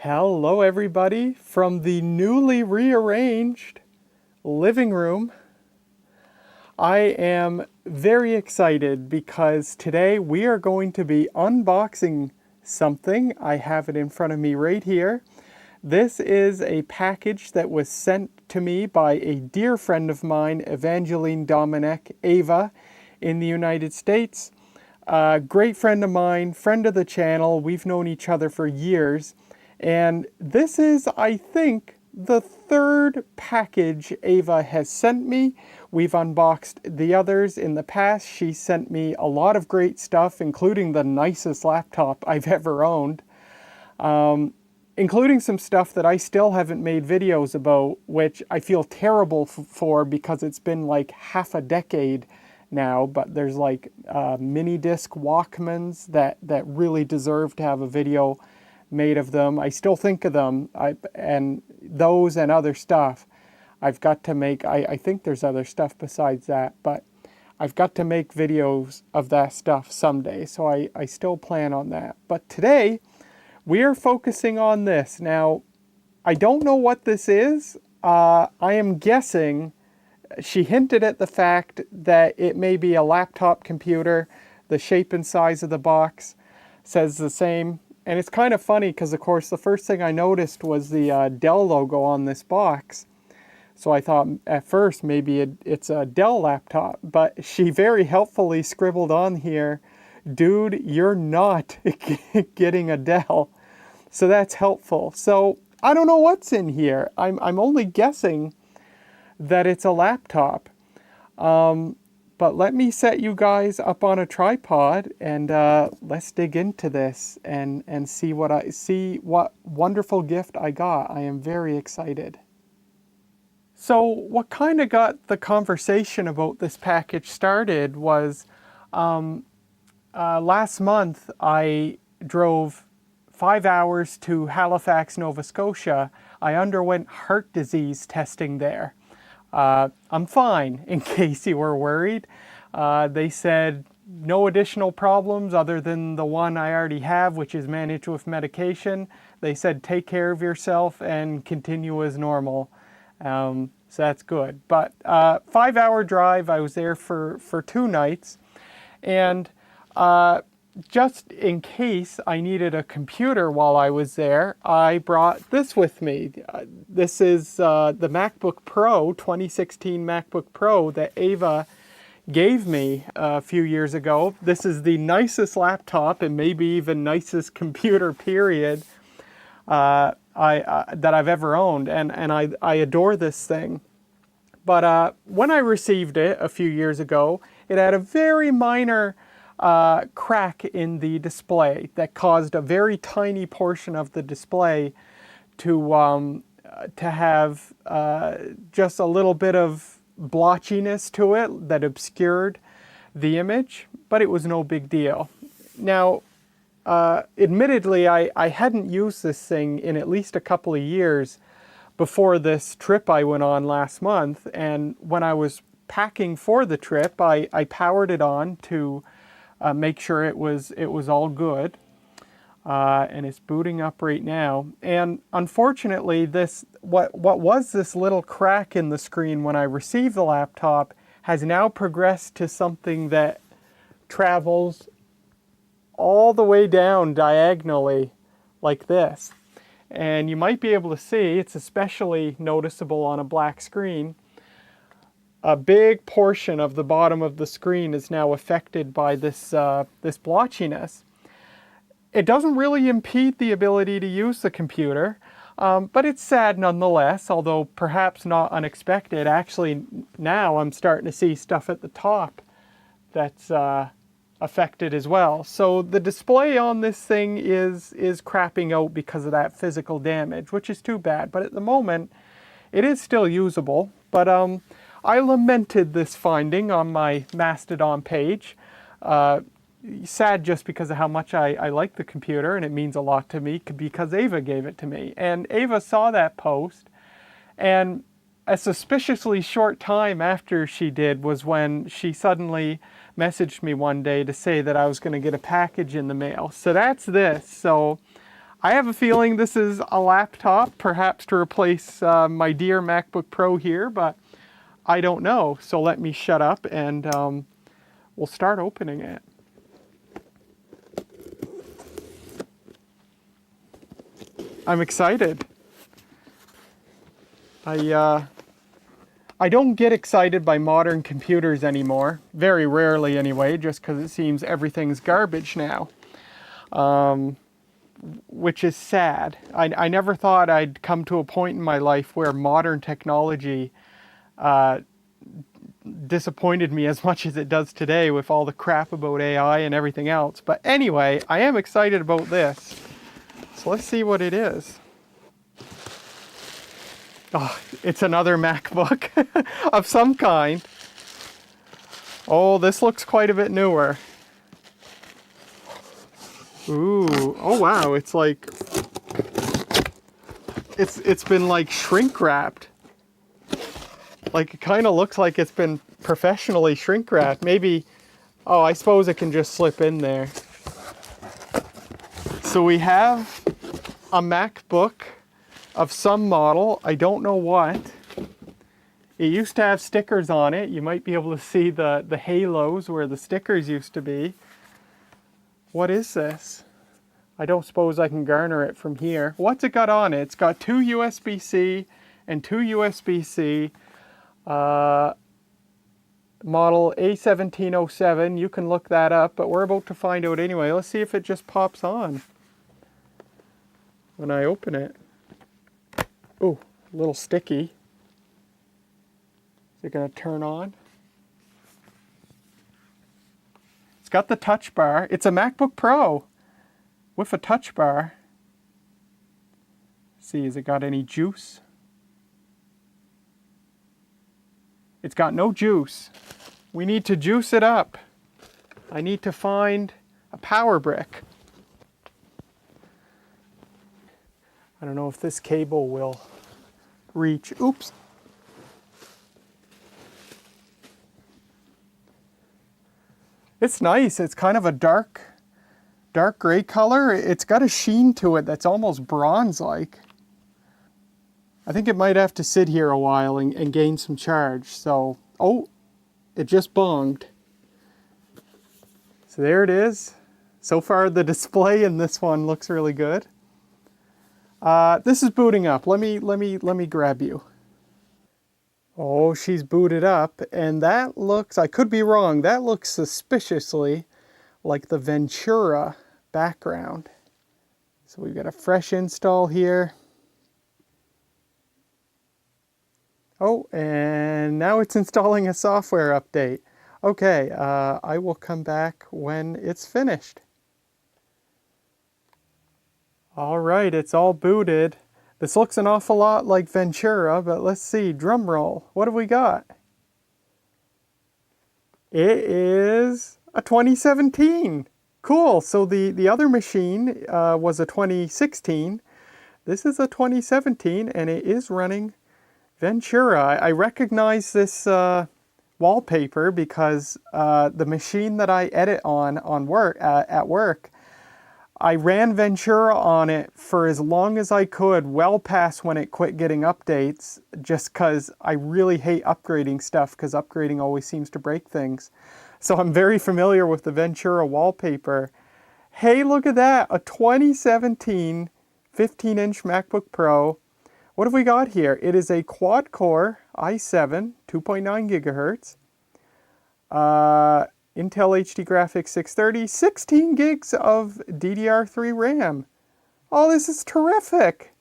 Hello everybody from the newly rearranged living room. I am very excited because today we are going to be unboxing something. I have it in front of me right here. This is a package that was sent to me by a dear friend of mine, Evangeline Dominic Ava, in the United States. Great friend of mine, friend of the channel. We've known each other for years. And this is, I think, the third package Ava has sent me. We've unboxed the others in the past. She sent me a lot of great stuff, including the nicest laptop I've ever owned. Including some stuff that I still haven't made videos about, which I feel terrible for because it's been like half a decade now. But there's like mini disc Walkmans that really deserve to have a video made of them. I still think of them, and those and other stuff I've got to make. I think there's other stuff besides that, but I've got to make videos of that stuff someday, so I still plan on that. But today we are focusing on this. Now, I don't know what this is. I am guessing she hinted at the fact that it may be a laptop computer. The shape and size of the box says the same. And it's kind of funny because, of course, the first thing I noticed was the Dell logo on this box. So I thought at first maybe it's a Dell laptop. But she very helpfully scribbled on here, "Dude, you're not getting a Dell." So that's helpful. So I don't know what's in here. I'm only guessing that it's a laptop. But let me set you guys up on a tripod and let's dig into this and see what wonderful gift I got. I am very excited. So what kind of got the conversation about this package started was last month I drove 5 hours to Halifax, Nova Scotia. I underwent heart disease testing there. I'm fine, in case you were worried. They said no additional problems other than the one I already have, which is managed with medication. They said take care of yourself and continue as normal. So that's good. But 5-hour drive, I was there for 2 nights. And just in case I needed a computer while I was there, I brought this with me. This is the MacBook Pro, 2016 MacBook Pro that Ava gave me a few years ago. This is the nicest laptop and maybe even nicest computer, period, that I've ever owned. And I adore this thing. But when I received it a few years ago, it had a very minor crack in the display that caused a very tiny portion of the display to have just a little bit of blotchiness to it that obscured the image, but it was no big deal. Now, admittedly, I hadn't used this thing in at least a couple of years before this trip I went on last month, and when I was packing for the trip, I powered it on to make sure it was all good, and it's booting up right now. And unfortunately, what was this little crack in the screen when I received the laptop has now progressed to something that travels all the way down diagonally like this. And you might be able to see, it's especially noticeable on a black screen. A big portion of the bottom of the screen is now affected by this blotchiness. It doesn't really impede the ability to use the computer, but it's sad nonetheless, although perhaps not unexpected. Actually, now I'm starting to see stuff at the top that's affected as well. So the display on this thing is crapping out because of that physical damage, which is too bad. But at the moment, it is still usable. But I lamented this finding on my Mastodon page. Sad just because of how much I like the computer, and it means a lot to me because Ava gave it to me. And Ava saw that post, and a suspiciously short time after she did was when she suddenly messaged me one day to say that I was going to get a package in the mail. So that's this. So I have a feeling this is a laptop, perhaps to replace my dear MacBook Pro here, but I don't know. So let me shut up and we'll start opening it. I'm excited. I don't get excited by modern computers anymore. Very rarely anyway, just because it seems everything's garbage now. Which is sad. I never thought I'd come to a point in my life where modern technology disappointed me as much as it does today with all the crap about AI and everything else. But anyway, I am excited about this. So let's see what it is. Oh, it's another MacBook of some kind. Oh, this looks quite a bit newer. Ooh, oh wow, it's like, it's been like shrink wrapped. Like it kind of looks like it's been professionally shrink wrapped. Maybe, oh, I suppose it can just slip in there. So we have a MacBook of some model, I don't know what. It used to have stickers on it. You might be able to see the halos where the stickers used to be. What is this? I don't suppose I can garner it from here. What's it got on it? It's got 2 USB-C and 2 USB-C. Model A1707. You can look that up, but we're about to find out anyway. Let's see if it just pops on when I open it. Oh, a little sticky. Is it going to turn on? It's got the touch bar. It's a MacBook Pro with a touch bar. Let's see, has it got any juice? It's got no juice. We need to juice it up. I need to find a power brick. I don't know if this cable will reach. Oops. It's nice. It's kind of a dark gray color. It's got a sheen to it that's almost bronze-like. I think it might have to sit here a while and gain some charge. So, oh, it just bonged. So there it is. So far the display in this one looks really good. This is booting up. Let me grab you. Oh, she's booted up, and that looks, I could be wrong, that looks suspiciously like the Ventura background. So we've got a fresh install here. Oh, and now it's installing a software update. Okay, I will come back when it's finished. All right, it's all booted. This looks an awful lot like Ventura, but let's see, drum roll. What have we got? It is a 2017. Cool, so the other machine was a 2016. This is a 2017, and it is running Ventura. I recognize this wallpaper because the machine that I edit on work at work, I ran Ventura on it for as long as I could, well past when it quit getting updates, just because I really hate upgrading stuff, because upgrading always seems to break things. So I'm very familiar with the Ventura wallpaper. Hey, look at that, a 2017 15-inch MacBook Pro. What have we got here? It is a quad-core i7, 2.9 gigahertz. Intel HD Graphics 630, 16 gigs of DDR3 RAM. Oh, this is terrific.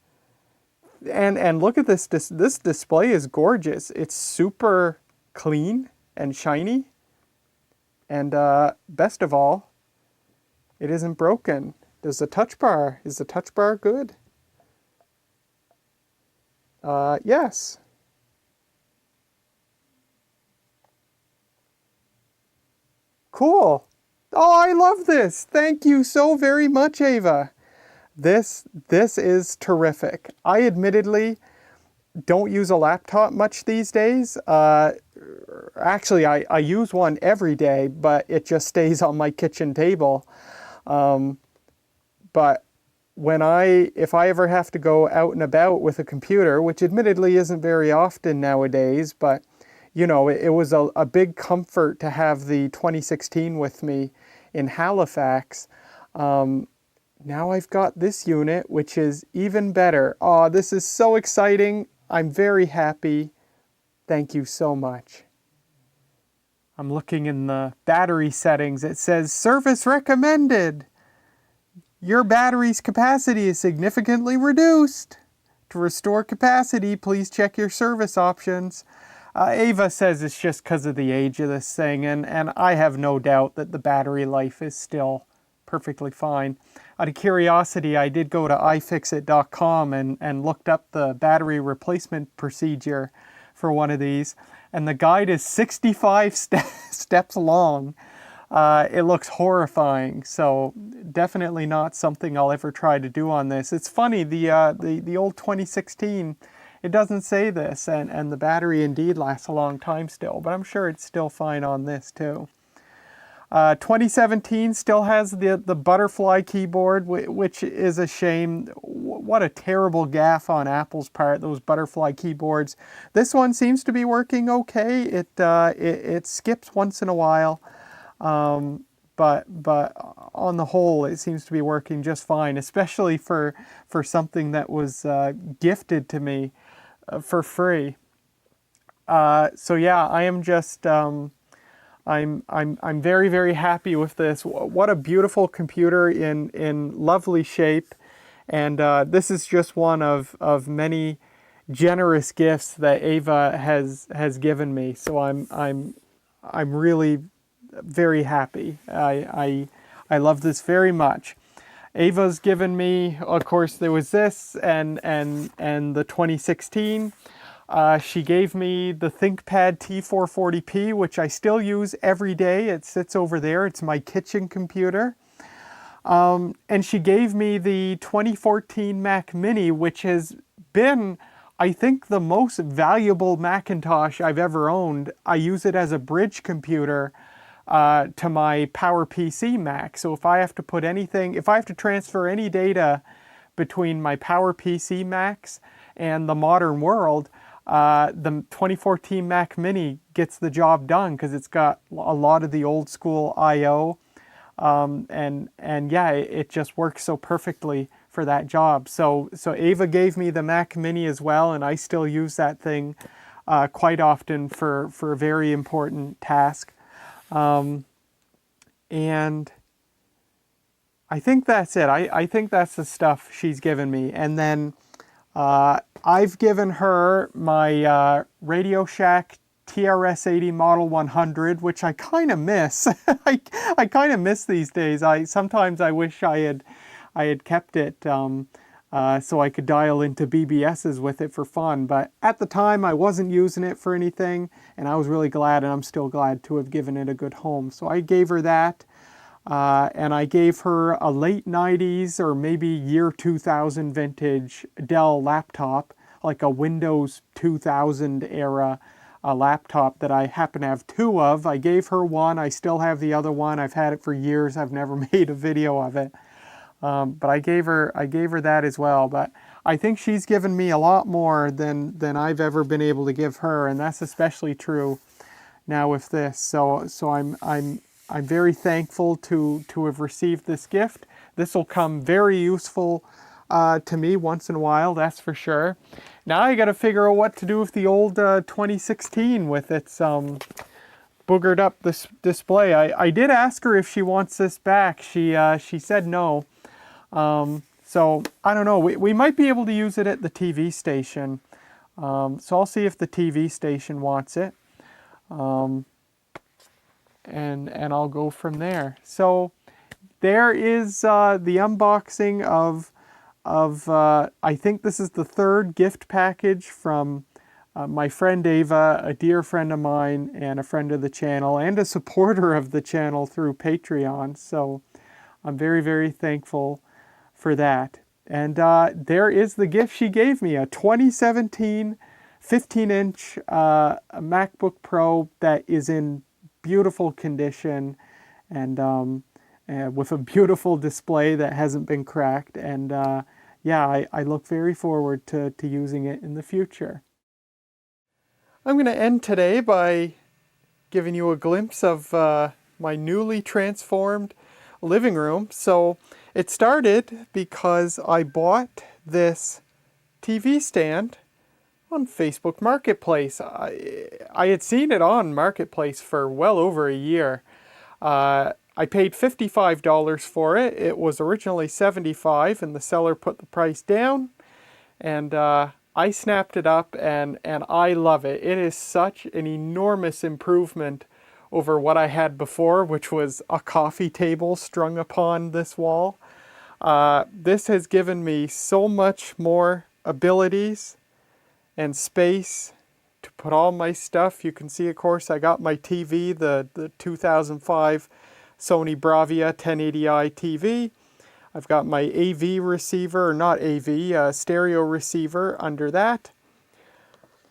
And look at this. This display is gorgeous. It's super clean and shiny. And best of all, it isn't broken. There's a touch bar. Is the touch bar good? Yes. Cool. Oh, I love this. Thank you so very much, Ava. This is terrific. I admittedly don't use a laptop much these days. Actually, I use one every day, but it just stays on my kitchen table. But if I ever have to go out and about with a computer, which admittedly isn't very often nowadays, but you know, it was a big comfort to have the 2016 with me in Halifax. Now I've got this unit, which is even better. Oh, this is so exciting. I'm very happy. Thank you so much. I'm looking in the battery settings. It says service recommended. Your battery's capacity is significantly reduced. To restore capacity, please check your service options. Ava says it's just because of the age of this thing, and I have no doubt that the battery life is still perfectly fine. Out of curiosity, I did go to ifixit.com and looked up the battery replacement procedure for one of these, and the guide is 65 steps long. It looks horrifying, so definitely not something I'll ever try to do on this. It's funny, the old 2016, it doesn't say this, and the battery indeed lasts a long time still, but I'm sure it's still fine on this too. 2017 still has the butterfly keyboard, which is a shame. What a terrible gaffe on Apple's part, those butterfly keyboards. This one seems to be working okay. It skips once in a while, but on the whole, it seems to be working just fine, especially for something that was gifted to me for free. So yeah, I am just I'm very, very happy with this. What a beautiful computer in lovely shape, and this is just one of many generous gifts that Ava has given me. So I'm really very happy. I love this very much. Ava's given me, of course, there was this and the 2016. She gave me the ThinkPad T440p, which I still use every day. It sits over there. It's my kitchen computer. And she gave me the 2014 Mac Mini, which has been, I think, the most valuable Macintosh I've ever owned. I use it as a bridge computer to my PowerPC Mac. So if I have to put anything, if I have to transfer any data between my PowerPC Macs and the modern world, the 2014 Mac Mini gets the job done because it's got a lot of the old school I/O, and yeah, it just works so perfectly for that job. So Ava gave me the Mac Mini as well, and I still use that thing quite often for a very important task. And I think that's it. I think that's the stuff she's given me, and then I've given her my Radio Shack TRS-80 Model 100, which I kind of miss. I kind of miss these days. Sometimes I wish I had kept it so I could dial into BBSs with it for fun. But at the time, I wasn't using it for anything, and I was really glad, and I'm still glad to have given it a good home. So I gave her that. And I gave her a late 90s or maybe year 2000 vintage Dell laptop, like a Windows 2000 era laptop that I happen to have two of. I gave her one. I still have the other one. I've had it for years. I've never made a video of it. But I gave her that as well. But I think she's given me a lot more than I've ever been able to give her, and that's especially true now with this. So I'm very thankful to have received this gift. This will come very useful to me once in a while, that's for sure. Now I got to figure out what to do with the old 2016 with its boogered up this display. I did ask her if she wants this back. She said no. So I don't know. We might be able to use it at the TV station. So I'll see if the TV station wants it. And I'll go from there. So there is the unboxing of I think this is the third gift package from my friend Ava, a dear friend of mine and a friend of the channel and a supporter of the channel through Patreon. So I'm very, very thankful for that. And there is the gift she gave me, a 2017 15-inch MacBook Pro that is in beautiful condition, and with a beautiful display that hasn't been cracked. And yeah, I look very forward to using it in the future. I'm going to end today by giving you a glimpse of my newly transformed living room. So it started because I bought this TV stand on Facebook Marketplace. I had seen it on Marketplace for well over a year. I paid $55 for it. It was originally $75 and the seller put the price down, and I snapped it up and I love it. It is such an enormous improvement over what I had before, which was a coffee table strung upon this wall. This has given me so much more abilities and space to put all my stuff. You can see, of course, I got my TV, the 2005 Sony Bravia 1080i TV. I've got my AV receiver, or not AV, stereo receiver under that.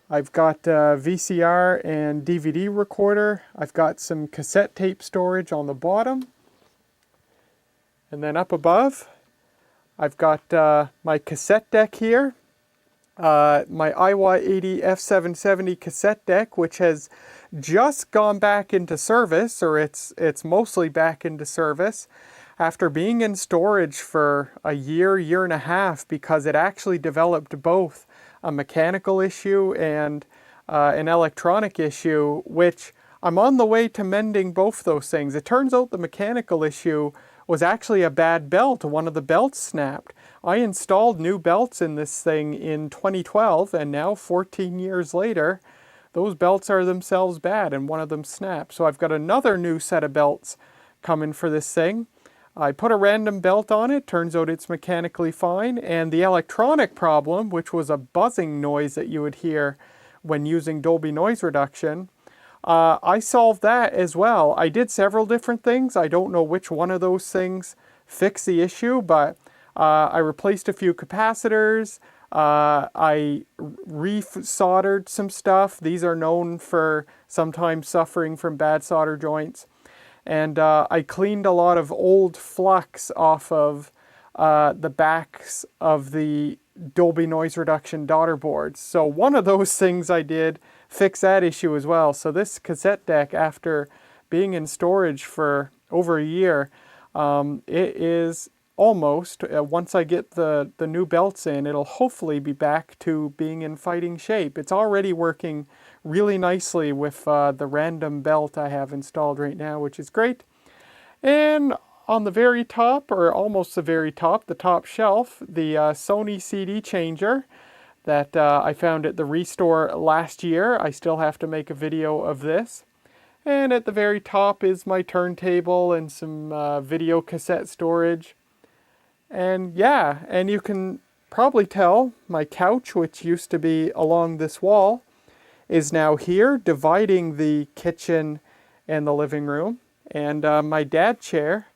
I've got VCR and DVD recorder. I've got some cassette tape storage on the bottom. And then up above, I've got my cassette deck here. My IY80 F770 cassette deck, which has just gone back into service, or it's mostly back into service, after being in storage for a year and a half, because it actually developed both a mechanical issue and an electronic issue, which I'm on the way to mending both those things. It turns out the mechanical issue was actually a bad belt. One of the belts snapped. I installed new belts in this thing in 2012, and now 14 years later, those belts are themselves bad and one of them snapped. So I've got another new set of belts coming for this thing. I put a random belt on it, turns out it's mechanically fine, and the electronic problem, which was a buzzing noise that you would hear when using Dolby Noise Reduction, I solved that as well. I did several different things. I don't know which one of those things fixed the issue, but I replaced a few capacitors. I re-soldered some stuff. These are known for sometimes suffering from bad solder joints. And I cleaned a lot of old flux off of the backs of the Dolby Noise Reduction daughter boards. So one of those things I did fix that issue as well. So this cassette deck, after being in storage for over a year, it is almost, once I get the new belts in, it'll hopefully be back to being in fighting shape. It's already working really nicely with the random belt I have installed right now, which is great. And on the very top, or almost the very top, the top shelf, the Sony CD changer that I found at the Restore last year. I still have to make a video of this. And at the very top is my turntable and some video cassette storage. And yeah, and you can probably tell my couch, which used to be along this wall, is now here, dividing the kitchen and the living room. And my dad chair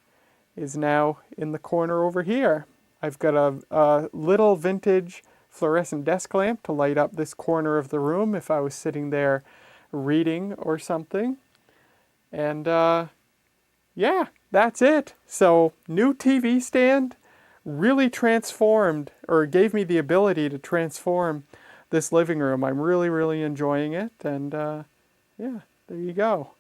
is now in the corner over here. I've got a little vintage fluorescent desk lamp to light up this corner of the room if I was sitting there reading or something. And yeah, that's it. So new TV stand really transformed, or gave me the ability to transform this living room. I'm really enjoying it, and yeah, there you go.